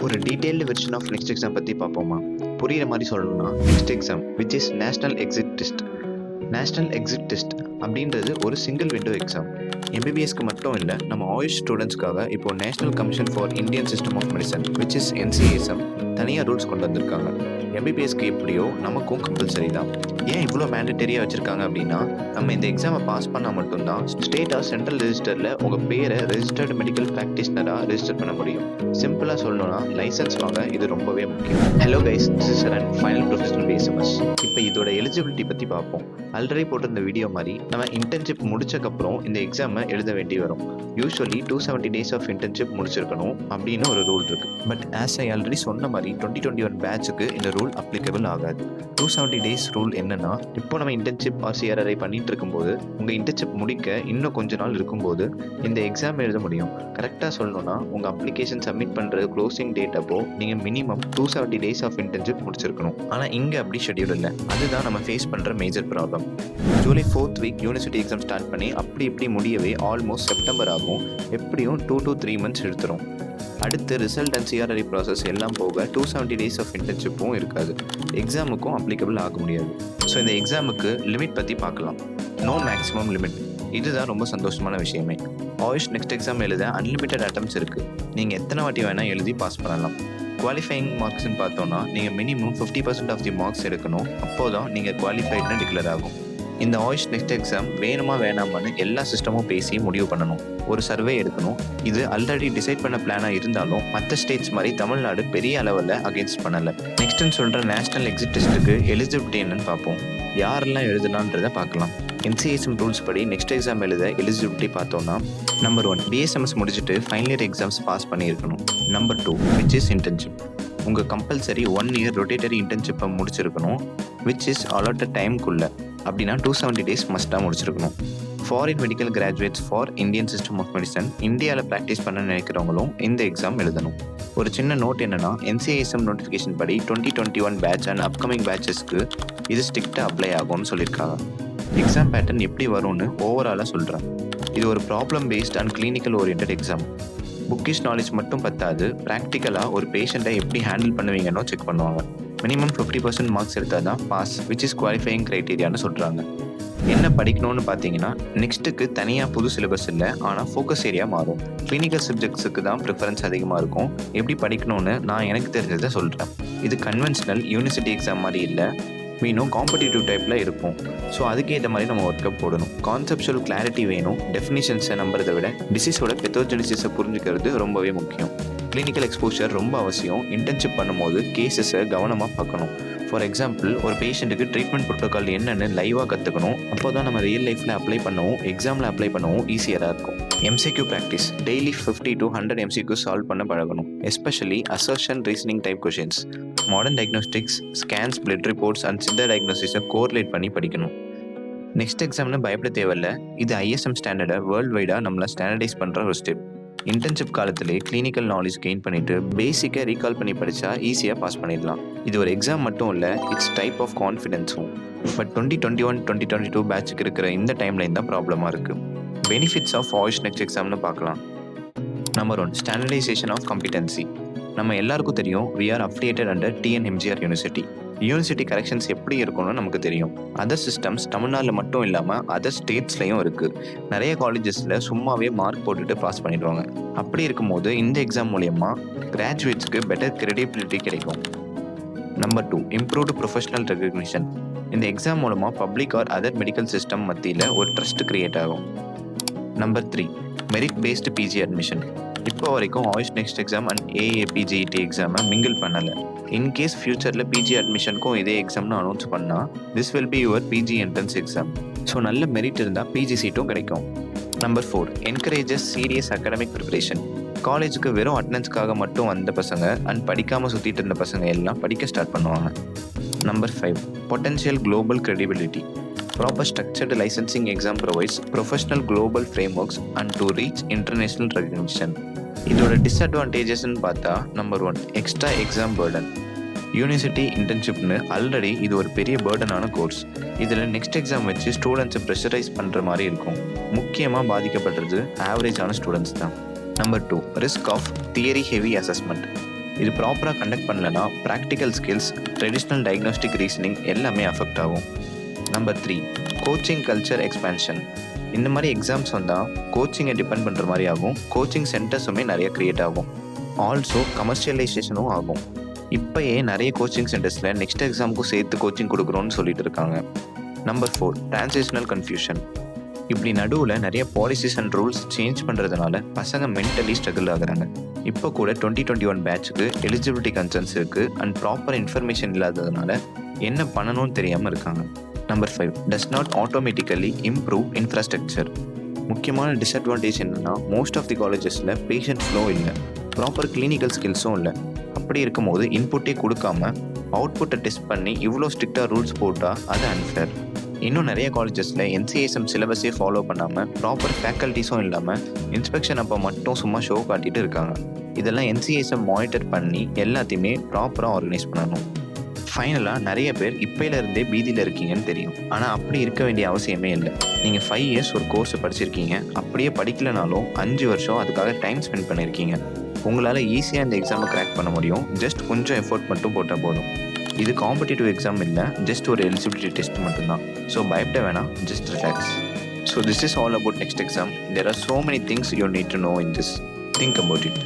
ஒரு detailed version of next exam பற்றி பார்ப்போமா? புரிகிற மாதிரி சொல்லணும்னா, next exam which is national exit test. National exit test அப்படின்றது ஒரு சிங்கிள் விண்டோ எக்ஸாம். எம்பிபிஎஸ்க்கு மட்டும் இல்லை, நம்ம ஆயுஷ் ஸ்டூடெண்ட்ஸ்க்காக இப்போ national commission for Indian system of medicine which is NCSM தனியாக ரூல்ஸ் கொண்டு வந்திருக்காங்க. எம்பிபிஎஸ்க்கு எப்படியோ நமக்கும் கம்பல்சரி தான். ஏன் இவ்வளோ மேண்டட்டரியாக வச்சுருக்காங்க அப்படின்னா, நம்ம இந்த எக்ஸாமை பாஸ் பண்ணால் மட்டும்தான் ஸ்டேட் ஆர் சென்ட்ரல் ரெஜிஸ்டரில் உங்கள் பேரை ரெஜிஸ்டர்டு மெடிக்கல் ப்ராக்டிஷனராக ரெஜிஸ்டர் பண்ண முடியும். சிம்பிளாக சொல்லணும்னா லைசன்ஸ் வாங்க இது ரொம்பவே முக்கியம். Hello guys, this is Charan, final professional BSMS. இப்போ இதோட எலிஜிபிலிட்டி பற்றி பார்ப்போம். ஆல்ரெடி போட்டிருந்த வீடியோ மாதிரி நம்ம இன்டர்ன்ஷிப் முடிச்சக்கப்புறம் இந்த எக்ஸாமை எழுத வேண்டி வரும். யூஸ்வலி 270 days ஆஃப் இன்டர்ன்ஷிப் முடிச்சிருக்கணும் அப்படின்னு ஒரு ரூல் இருக்கு. பட் ஆஸ் ஐ ஆல்ரெடி சொன்ன மாதிரி 2021 பேட்சுக்கு இந்த ரூல் அப்ளிகபிள் ஆகாது. 270 days ரூல் என்னன்னா, இப்போ நம்ம இன்டர்ன்ஷிப் ஆர் CRRI பண்ணிட்டு இருக்கும்போது உங்க இன்டர்ன்ஷிப் முடிக்க இன்னும் கொஞ்ச நாள் இருக்கும்போது இந்த எக்ஸாம் எழுத முடியும். கரெக்டாக சொல்லணும்னா, உங்க அப்ளிகேஷன் சப்மிட் பண்ற க்ளோசிங் டேட் அப்போ நீங்க மினிமம் 270 days ஆஃப் இன்டர்ன்ஷிப் முடிச்சிருக்கணும். ஆனால் இங்கே அப்படி ஷெட்யூல் இல்லை. அதுதான் நம்ம ஃபேஸ் பண்ற major problem. July 4th week university exam start பண்ணி அப்படி இப்படி முடியவே ஆல்மோஸ்ட் செப்டம்பர் ஆகும். எப்படியும் 2 to 3 months எடுத்துரும். அடுத்து ரிசல்ட் அண்ட் CRRI ப்ராசஸ் எல்லாம் போக 270 days ஆஃப் இன்டர்ன்ஷிப்பும் இருக்காது. எக்ஸாமுக்கும் அப்ளிகபிள் ஆக முடியாது. ஸோ இந்த எக்ஸாமுக்கு லிமிட் பற்றி பார்க்கலாம். No maximum limit. இதுதான் ரொம்ப சந்தோஷமான விஷயமே. ஆயுஷ் நெக்ஸ்ட் எக்ஸாம் எழுத அன்லிமிட்டட் அட்டம்ஸ் இருக்குது. நீங்கள் எத்தனை வாட்டி வேணால் எழுதி பாஸ் பண்ணலாம். குவாலிஃபைங் மார்க்ஸ்ன்னு பார்த்தோன்னா, நீங்கள் மினிமம் 50% ஆஃப் தி மார்க்ஸ் எடுக்கணும். அப்போ தான் நீங்கள் குவாலிஃபைட்னு டிக்ளேர் ஆகும். இந்த ஆயுஷ் நெக்ஸ்ட் எக்ஸாம் வேணுமா வேணாமான்னு எல்லா சிஸ்டமும் பேசி முடிவு பண்ணணும். ஒரு சர்வே எடுக்கணும். இது ஆல்ரெடி டிசைட் பண்ண பிளானாக இருந்தாலும் மற்ற ஸ்டேட்ஸ் மாதிரி தமிழ்நாடு பெரிய அளவில் அகேன்ஸ்ட் பண்ணலை. நெக்ஸ்ட்னு சொல்கிற நேஷனல் எக்ஸிட் டெஸ்ட்டுக்கு எலிஜிபிலிட்டி என்னன்னு பார்ப்போம். யாரெல்லாம் எழுதலான்றதை பார்க்கலாம். NCSM ரூல்ஸ் படி நெக்ஸ்ட் எக்ஸாம் எழுத எலிஜிபிலிட்டி பார்த்தோன்னா, நம்பர் 1 BSMS முடிச்சுட்டு ஃபைனல் இயர் எக்ஸாம்ஸ் பாஸ் பண்ணியிருக்கணும். Number 2 which is internship. உங்கள் கம்பல்சரி 1 year ரொட்டேட்டரி இன்டர்ன்ஷிப்பை முடிச்சிருக்கணும். விச் இஸ் அலாட்டட் டைமுக்குள்ளே, அப்படின்னா 270 days மஸ்ட்டாக முடிச்சிருக்கணும். Foreign medical graduates for Indian system of medicine இந்தியாவில் ப்ராக்டிஸ் பண்ண நினைக்கிறவங்களும் இந்த எக்ஸாம் எழுதணும். ஒரு சின்ன நோட் என்னன்னா, NCSM நோட்டிஃபிகேஷன் படி 2021 பேட்ச் அண்ட் அப்கமிங் பேட்சஸ்க்கு இது ஸ்ட்ரிக்டாக அப்ளை ஆகும்னு சொல்லியிருக்காங்க. எக்ஸாம் பேட்டர்ன் எப்படி வரும்னு ஓவராலாக சொல்கிறேன். இது ஒரு problem based and clinical orient exam. Bookish knowledge மட்டும் பத்தாது, ப்ராக்டிக்கலாக ஒரு பேஷண்ட்டை எப்படி ஹேண்டில் பண்ணுவீங்கன்னு செக் பண்ணுவாங்க. மினிமம் 50% மார்க்ஸ் எடுத்தால் தான் பாஸ் விச் இஸ் குவாலிஃபையிங் க்ரைட்டீரியான்னு சொல்கிறாங்க. என்ன படிக்கணும்னு பார்த்தீங்கன்னா, நெக்ஸ்ட்டுக்கு தனியாக புது சிலபஸ் இல்லை, ஆனால் ஃபோக்கஸ் ஏரியா மாறும். கிளினிக்கல் சப்ஜெக்ட்ஸுக்கு தான் ப்ரிஃபரன்ஸ் அதிகமாக இருக்கும். எப்படி படிக்கணும்னு நான் எனக்கு தெரிஞ்சதை சொல்கிறேன். இது கன்வென்ஷனல் யூனிவர்சிட்டி எக்ஸாம் மாதிரி இல்லை, மீனும் காம்படிட்டிவ் டைப்பில் இருக்கும். ஸோ அதுக்கேற்ற மாதிரி நம்ம ஒர்க் அப் போடணும். கான்செப்சுவல் கிளாரிட்டி வேணும். டெஃபினிஷன்ஸை நம்புறதை விட டிசீஸோட பெத்தோஜெனிசிஸை புரிஞ்சுக்கிறது ரொம்பவே முக்கியம். கிளினிக்கல் எக்ஸ்போஷர் ரொம்ப அவசியம். இன்டர்ன்ஷிப் பண்ணும்போது கேசஸை கவனமாக பார்க்கணும். ஃபார் எக்ஸாம்பிள், ஒரு பேஷண்ட்டுக்கு ட்ரீட்மெண்ட் ப்ரோட்டோகால் என்னென்னு லைவாக கற்றுக்கணும். அப்போ தான் நம்ம ரியல் லைஃப்பில் அப்ளை பண்ணவும் எக்ஸாமில் அப்ளை பண்ணவும் ஈஸியராக இருக்கும். MCQ practice daily 50 to 100 MCQ solve பண்ண பழகணும். Especially assertion reasoning type questions. Modern diagnostics, scans, blood reports and சித்தர் டயக்னோசிஸை கோரிலேட் பண்ணி படிக்கணும். நெக்ஸ்ட் எக்ஸாம்னு பயப்பட தேவையில்லை. இது ISM ஸ்டாண்டர்டை வேர்ல்டு வைடாக நம்மளை ஸ்டாண்டர்டைஸ் பண்ணுற ஒரு ஸ்டெப். இன்டர்ன்ஷிப் காலத்திலே கிளினிக்கல் நாலேஜ் கெயின் பண்ணிட்டு பேசிக்கை ரீகால் பண்ணி படித்தா ஈஸியாக பாஸ் பண்ணிடலாம். இது ஒரு எக்ஸாம் மட்டும் இல்லை, இட்ஸ் டைப் ஆஃப் கான்ஃபிடென்ஸும். பட் 2021 2022 பேட்சுக்கு இருக்கிற இந்த டைம்லைன் தான் ப்ராப்ளமாக இருக்குது. பெனிஃபிட்ஸ் ஆஃப் ஆயுஷ் நெக்ஸ்ட் எக்ஸாம்னு பார்க்கலாம். Number 1 standardisation of competency. நம்ம எல்லாருக்கும் தெரியும், we are affiliated under TNMGR university. University corrections எப்படி இருக்கணும்னு நமக்கு தெரியும். அதர் சிஸ்டம்ஸ் தமிழ்நாட்டில் மட்டும் இல்லாமல் அதர் ஸ்டேட்ஸ்லையும் இருக்குது. நிறைய காலேஜஸில் சும்மாவே மார்க் போட்டுட்டு பாஸ் பண்ணிடுவாங்க. அப்படி இருக்கும்போது இந்த எக்ஸாம் மூலயமா கிராஜுவேட்ஸ்க்கு பெட்டர் கிரெடிபிலிட்டி கிடைக்கும். Number 2 improved professional recognition. இந்த எக்ஸாம் மூலமாக public or other medical system மத்தியில் ஒரு ட்ரஸ்ட் கிரியேட் ஆகும். Number 3 merit based PG admission. இப்போ வரைக்கும் AYUSH next exam and AAPGET எக்ஸாமை மிங்கிள் பண்ணலை. இன்கேஸ் ஃபியூச்சரில் PG அட்மிஷனுக்கும் இதே எக்ஸாம்னு அனௌன்ஸ் பண்ணால் this will be your PG entrance exam. So நல்ல மெரிட் இருந்தால் PG சீட்டும் கிடைக்கும். Number 4 encourages serious academic preparation. காலேஜுக்கு வெறும் அட்டண்டன்ஸ்க்காக மட்டும் வந்த பசங்க அண்ட் படிக்காமல் சுற்றிட்டு இருந்த பசங்க எல்லாம் படிக்க ஸ்டார்ட் பண்ணுவாங்க. Number 5 potential global credibility. Proper structured licensing exam provides professional global frameworks and to reach international recognition. இதோட டிஸ்அட்வான்டேஜஸ்ன்னு பார்த்தா, number 1 extra exam burden. University இன்டர்ன்ஷிப்னு ஆல்ரெடி இது ஒரு பெரிய பேர்டனான கோர்ஸ். இதில் நெக்ஸ்ட் எக்ஸாம் வச்சு ஸ்டூடெண்ட்ஸை ப்ரெஷரைஸ் பண்ணுற மாதிரி இருக்கும். முக்கியமாக பாதிக்கப்படுறது ஆவரேஜான ஸ்டூடெண்ட்ஸ் தான். Number 2 risk of theory heavy assessment. இது ப்ராப்பராக கண்டக்ட் பண்ணலனா practical skills, traditional diagnostic reasoning எல்லாமே அஃபெக்ட் ஆகும். Number 3, coaching culture expansion. இந்த மாதிரி எக்ஸாம்ஸ் வந்தால் கோச்சிங்கை டிபெண்ட் பண்ணுற மாதிரி ஆகும். கோச்சிங் சென்டர்ஸுமே நிறைய க்ரியேட் ஆகும். ஆல்சோ கமர்ஷியலைசேஷனும் ஆகும். இப்போயே நிறைய கோச்சிங் சென்டர்ஸில் நெக்ஸ்ட் எக்ஸாமுக்கும் சேர்த்து கோச்சிங் கொடுக்குறோன்னு சொல்லிட்டு இருக்காங்க. Number 4, transitional confusion. இப்படி நடுவில் நிறைய பாலிசிஸ் அண்ட் ரூல்ஸ் சேஞ்ச் பண்ணுறதுனால பசங்க மென்டலி ஸ்ட்ரகிள் ஆகுறாங்க. இப்போ கூட 2021 பேட்சுக்கு எலிஜிபிலிட்டி கன்சர்ன்ஸ் இருக்குது அண்ட் ப்ராப்பர் இன்ஃபர்மேஷன் இல்லாததுனால என்ன பண்ணணும்னு தெரியாமல் இருக்காங்க. Number 5, does not automatically improve infrastructure. முக்கியமான டிஸ்அட்வான்டேஜ் என்னென்னா மோஸ்ட் ஆஃப் தி காலேஜஸில் பேஷண்ட் ஃப்ளோ இல்லை, ப்ராப்பர் கிளினிக்கல் ஸ்கில்ஸும் இல்லை. அப்படி இருக்கும்போது இன்புட்டே கொடுக்காம அவுட்புட்டை டெஸ்ட் பண்ணி இவ்வளோ ஸ்ட்ரிக்டாக ரூல்ஸ் போட்டால் அது அன்ஃபேர். இன்னும் நிறைய காலேஜஸில் NCSM சிலபஸே ஃபாலோ பண்ணாமல் ப்ராப்பர் ஃபேக்கல்ட்டிஸும் இல்லாமல் இன்ஸ்பெக்ஷன் அப்போ மட்டும் சும்மா ஷோ காட்டிட்டு இருக்காங்க. இதெல்லாம் NCSM மானிட்டர் பண்ணி எல்லாத்தையுமே ப்ராப்பராக ஆர்கனைஸ் பண்ணணும். ஃபைனலாக நிறைய பேர் இப்போலேருந்தே பீதியில் இருக்கீங்கன்னு தெரியும். ஆனால் அப்படி இருக்க வேண்டிய அவசியமே இல்லை. நீங்கள் 5 இயர்ஸ் ஒரு கோர்ஸை படிச்சிருக்கீங்க, அப்படியே படிக்கலைனாலும் 5 வருஷம் அதுக்காக டைம் ஸ்பெண்ட் பண்ணியிருக்கீங்க. உங்களால் ஈஸியாக இந்த எக்ஸாமை கிராக் பண்ண முடியும். ஜஸ்ட் கொஞ்சம் எஃபோர்ட் மட்டும் போட்டால் போதும். இது காம்படிட்டிவ் எக்ஸாம் இல்லை, ஜஸ்ட் ஒரு எலிஜிபிலிட்டி டெஸ்ட் மட்டும்தான். ஸோ பயப்பட வேணாம், just relax. So this is all about next exam. There are so many things you need to know in this. Think about it.